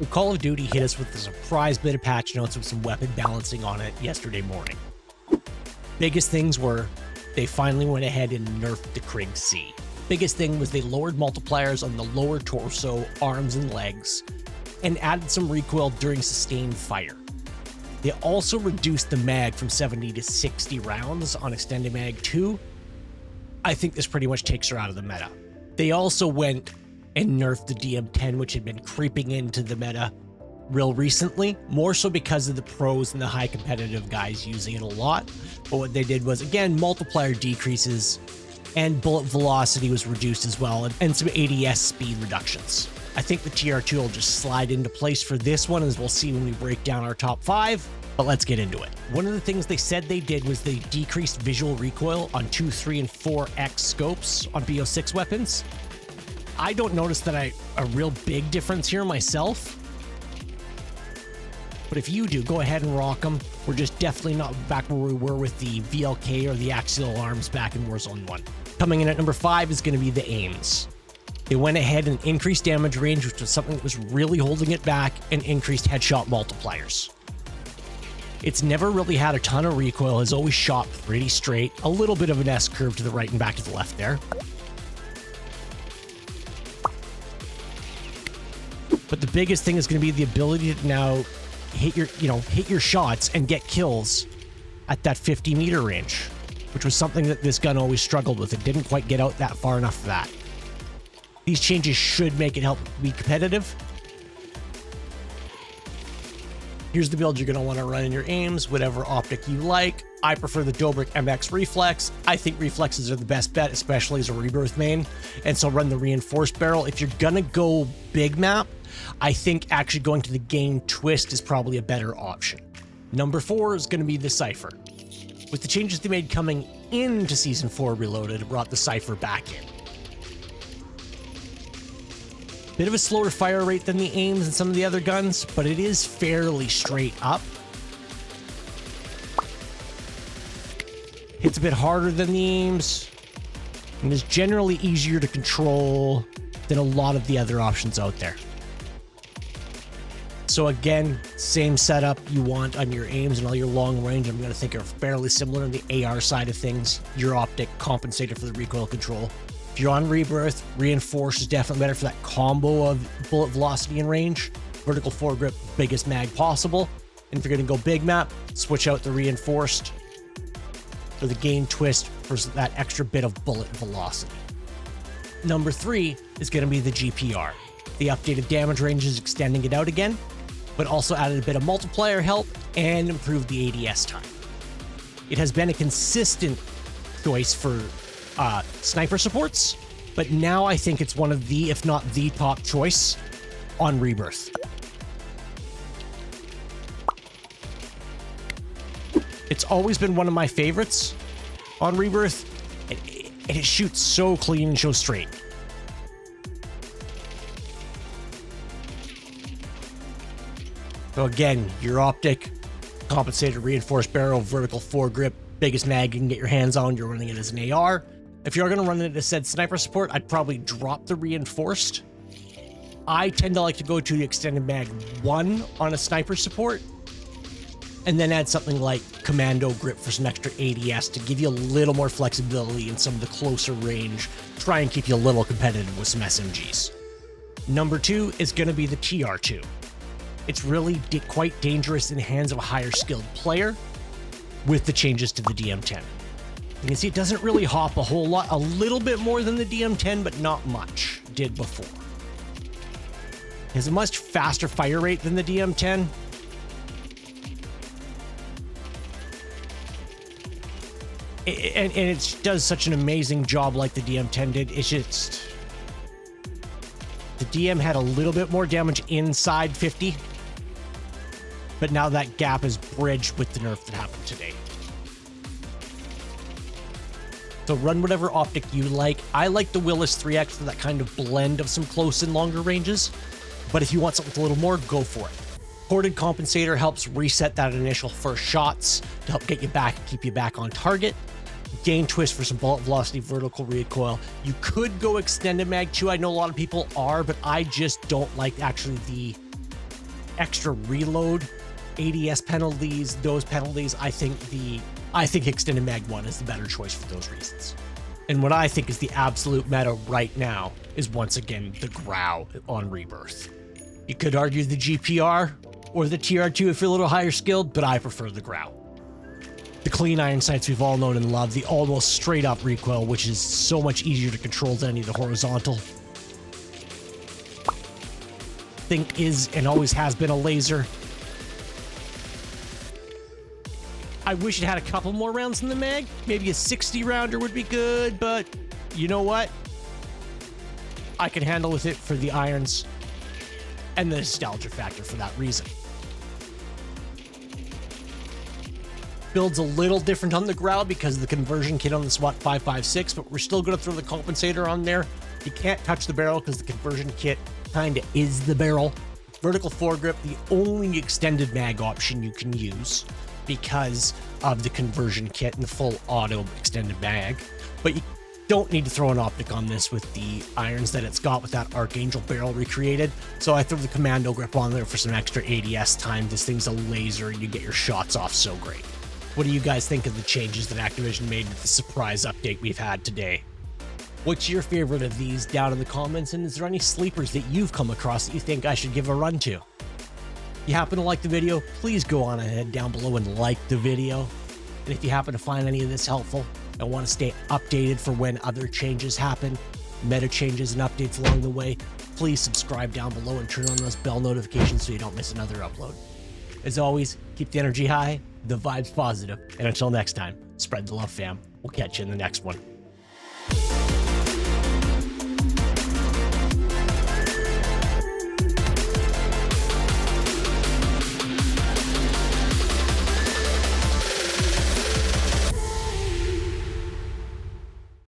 Call of Duty hit us with a surprise bit of patch notes with some weapon balancing on it yesterday morning. Biggest things were they finally went ahead and nerfed the Krig C. Biggest thing was they lowered multipliers on the lower torso, arms, and legs, and added some recoil during sustained fire. They also reduced the mag from 70 to 60 rounds on Extended Mag 2. I think this pretty much takes her out of the meta. They also went and nerfed the DM10, which had been creeping into the meta real recently, more so because of the pros and the high competitive guys using it a lot. But what they did was, again, multiplier decreases and bullet velocity was reduced as well, and some ADS speed reductions. I think the TR2 will just slide into place for this one, as we'll see when we break down our top 5, but let's get into it. One of the things they said they did was they decreased visual recoil on 2, 3, and 4x scopes on BO6 weapons. I don't notice that a real big difference here myself, but if you do, go ahead and rock them. We're just definitely not back where we were with the VLK or the axial arms back in Warzone 1. Coming in at number 5 is going to be the aims. They went ahead and increased damage range, which was something that was really holding it back, and increased headshot multipliers. It's never really had a ton of recoil, has always shot pretty straight, a little bit of an S curve to the right and back to the left there. But the biggest thing is going to be the ability to now hit your shots and get kills at that 50 meter range, which was something that this gun always struggled with. It didn't quite get out that far enough for that. These changes should make it help be competitive. Here's the build you're going to want to run in your aims, whatever optic you like. I prefer the Dobrik MX Reflex. I think reflexes are the best bet, especially as a Rebirth main. And so run the reinforced barrel. If you're going to go big map, I think actually going to the Gain Twist is probably a better option. Number 4 is going to be the Cypher. With the changes they made coming into Season 4 Reloaded, it brought the Cypher back in. Bit of a slower fire rate than the aims and some of the other guns, but it is fairly straight up. Hits a bit harder than the aims, and is generally easier to control than a lot of the other options out there. So again, same setup you want on your aims and all your long range. I'm going to think are fairly similar on the AR side of things. Your optic compensated for the recoil control. If you're on Rebirth, Reinforced is definitely better for that combo of bullet velocity and range. Vertical foregrip, biggest mag possible. And if you're going to go big map, switch out the Reinforced or the Gain Twist for that extra bit of bullet velocity. Number 3 is going to be the GPR. The updated damage range is extending it out again, but also added a bit of multiplier help and improved the ADS time. It has been a consistent choice for sniper supports, but now I think it's one of the, if not the top choice on Rebirth. It's always been one of my favorites on Rebirth, and it shoots so clean and so straight. So again, your optic, compensated reinforced barrel, vertical foregrip, biggest mag you can get your hands on, you're running it as an AR. If you're going to run it as said sniper support, I'd probably drop the reinforced. I tend to like to go to the extended mag 1 on a sniper support, and then add something like commando grip for some extra ADS to give you a little more flexibility in some of the closer range. Try and keep you a little competitive with some SMGs. Number 2 is going to be the TR2. It's really quite dangerous in the hands of a higher skilled player with the changes to the DM10. You can see it doesn't really hop a whole lot, a little bit more than the DM10, but not much did before. It has a much faster fire rate than the DM10. And it does such an amazing job like the DM10 did. It's just, the DM had a little bit more damage inside 50, but now that gap is bridged with the nerf that happened today. So run whatever optic you like. I like the Willis 3X for that kind of blend of some close and longer ranges, but if you want something a little more, go for it. Ported compensator helps reset that initial first shots to help get you back and keep you back on target. Gain Twist for some bullet velocity, vertical recoil. You could go extended mag 2. I know a lot of people are, but I just don't like actually the extra reload, ADS penalties, those penalties, I think extended mag 1 is the better choice for those reasons. And what I think is the absolute meta right now is once again the grau on Rebirth. You could argue the GPR or the TR2 if you're a little higher skilled, but I prefer the grau. The clean iron sights we've all known and loved, the almost straight up recoil, which is so much easier to control than any of the horizontal. Think is and always has been a laser. I wish it had a couple more rounds in the mag. Maybe a 60 rounder would be good, but you know what? I can handle with it for the irons and the nostalgia factor for that reason. Build's a little different on the grau because of the conversion kit on the SWAT 556, but we're still going to throw the compensator on there. You can't touch the barrel because the conversion kit kind of is the barrel. Vertical foregrip, the only extended mag option you can use because of the conversion kit and the full auto extended mag, but you don't need to throw an optic on this with the irons that it's got with that Archangel barrel recreated. So I throw the commando grip on there for some extra ADS time. This thing's a laser and you get your shots off so great. What do you guys think of the changes that Activision made with the surprise update we've had today? What's your favorite of these down in the comments, and is there any sleepers that you've come across that you think I should give a run to? If you happen to like the video, please go on ahead down below and like the video. And if you happen to find any of this helpful and want to stay updated for when other changes happen, meta changes and updates along the way, please subscribe down below and turn on those bell notifications so you don't miss another upload. As always, keep the energy high, the vibes positive, and until next time, spread the love, fam. We'll catch you in the next one.